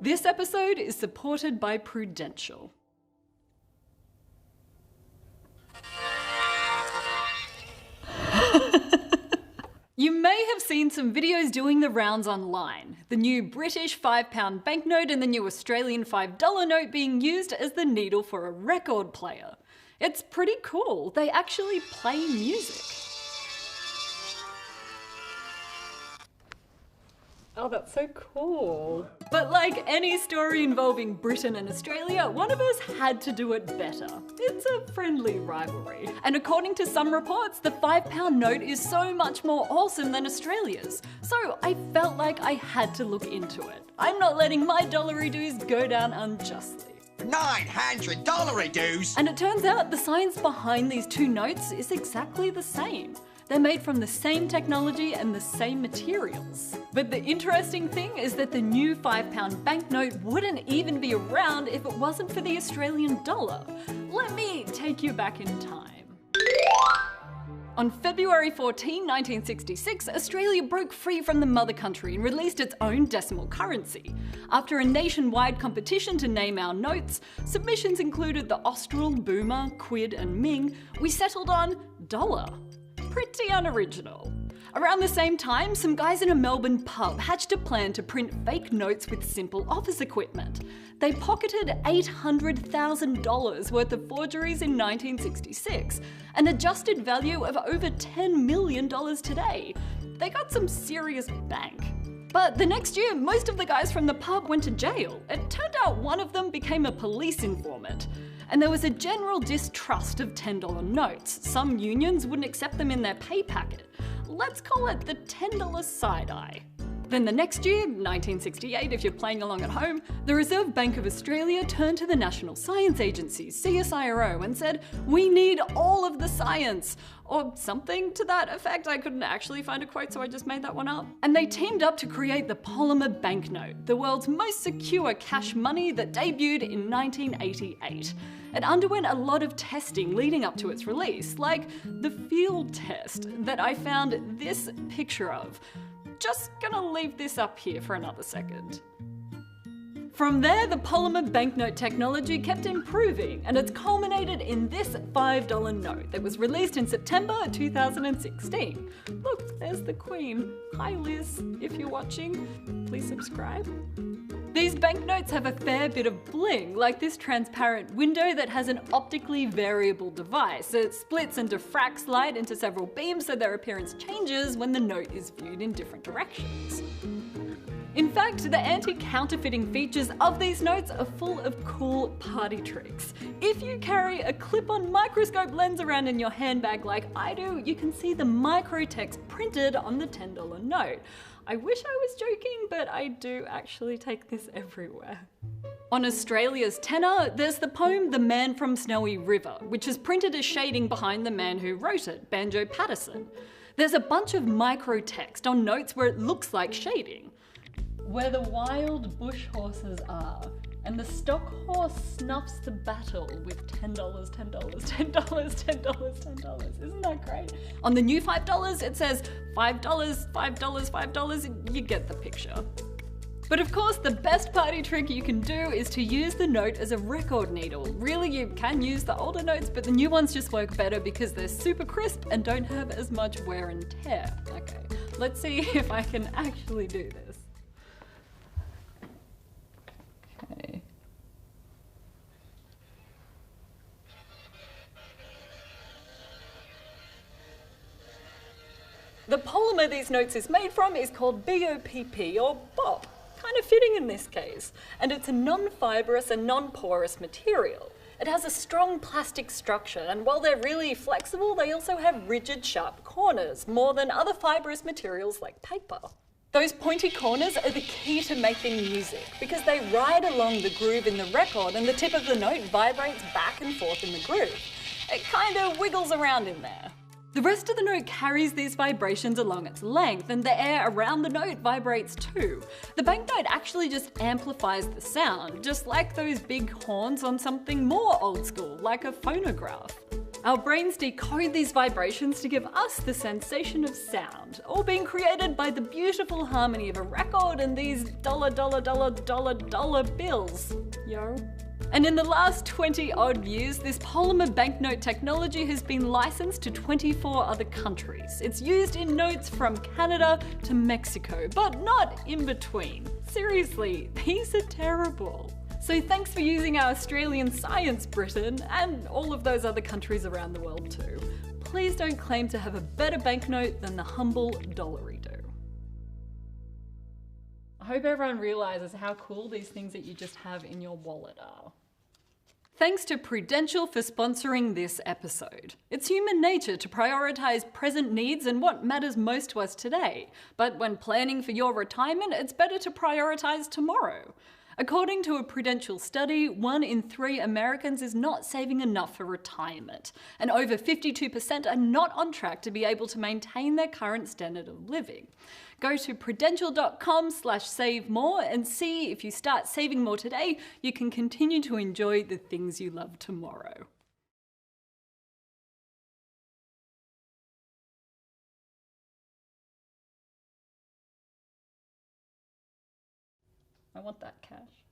This episode is supported by Prudential. You may have seen some videos doing the rounds online. The new British £5 banknote and the new Australian $5 note being used as the needle for a record player. It's pretty cool. They actually play music. Oh, that's so cool. But like any story involving Britain and Australia, one of us had to do it better. It's a friendly rivalry. And according to some reports, the £5 note is so much more awesome than Australia's. So I felt like I had to look into it. I'm not letting my dollary dues go down unjustly. $900 dues! And it turns out the science behind these two notes is exactly the same. They're made from the same technology and the same materials. But the interesting thing is that the new £5 banknote wouldn't even be around if it wasn't for the Australian dollar. Let me take you back in time. On February 14, 1966, Australia broke free from the mother country and released its own decimal currency. After a nationwide competition to name our notes, submissions included the Austral, Boomer, Quid and Ming, we settled on dollar. Pretty unoriginal. Around the same time, some guys in a Melbourne pub hatched a plan to print fake notes with simple office equipment. They pocketed $800,000 worth of forgeries in 1966, an adjusted value of over $10 million today. They got some serious bank. But the next year, most of the guys from the pub went to jail. It turned out one of them became a police informant. And there was a general distrust of $10 notes. Some unions wouldn't accept them in their pay packet. Let's call it the $10 side-eye. Then the next year, 1968 if you're playing along at home, the Reserve Bank of Australia turned to the National Science Agency, CSIRO, and said, "We need all of the science." Or something to that effect. I couldn't actually find a quote, so I just made that one up. And they teamed up to create the polymer banknote, the world's most secure cash money that debuted in 1988. It underwent a lot of testing leading up to its release, like the field test that I found this picture of. Just gonna leave this up here for another second. From there, the polymer banknote technology kept improving, and it's culminated in this $5 note that was released in September 2016. Look, there's the Queen. Hi Liz, if you're watching, please subscribe. These banknotes have a fair bit of bling, like this transparent window that has an optically variable device. It splits and diffracts light into several beams so their appearance changes when the note is viewed in different directions. In fact, the anti-counterfeiting features of these notes are full of cool party tricks. If you carry a clip-on microscope lens around in your handbag like I do, you can see the microtext printed on the $10 note. I wish I was joking, but I do actually take this everywhere. On Australia's tenner, there's the poem The Man from Snowy River, which is printed as shading behind the man who wrote it, Banjo Paterson. There's a bunch of microtext on notes where it looks like shading. Where the wild bush horses are, and the stock horse snuffs the battle with $10, $10, $10, $10, $10. Isn't that great? On the new $5, it says $5, $5, $5. You get the picture. But of course, the best party trick you can do is to use the note as a record needle. Really, you can use the older notes, but the new ones just work better because they're super crisp and don't have as much wear and tear. Okay, let's see if I can actually do this. Okay. The polymer these notes is made from is called BOPP, or BOP, kind of fitting in this case, and it's a non-fibrous and non-porous material. It has a strong plastic structure, and while they're really flexible, they also have rigid, sharp corners, more than other fibrous materials like paper. Those pointy corners are the key to making music because they ride along the groove in the record and the tip of the note vibrates back and forth in the groove. It kind of wiggles around in there. The rest of the note carries these vibrations along its length, and the air around the note vibrates too. The banknote actually just amplifies the sound, just like those big horns on something more old school, like a phonograph. Our brains decode these vibrations to give us the sensation of sound, all being created by the beautiful harmony of a record and these dollar bills. Yo. And in the last 20 odd years, this polymer banknote technology has been licensed to 24 other countries. It's used in notes from Canada to Mexico, but not in between. Seriously, these are terrible. So thanks for using our Australian science, Britain, and all of those other countries around the world too. Please don't claim to have a better banknote than the humble dollary do. I hope everyone realizes how cool these things that you just have in your wallet are. Thanks to Prudential for sponsoring this episode. It's human nature to prioritize present needs and what matters most to us today. But when planning for your retirement, it's better to prioritize tomorrow. According to a Prudential study, 1 in 3 Americans is not saving enough for retirement, and over 52% are not on track to be able to maintain their current standard of living. Go to prudential.com/savemore and see if you start saving more today, you can continue to enjoy the things you love tomorrow. I want that cash.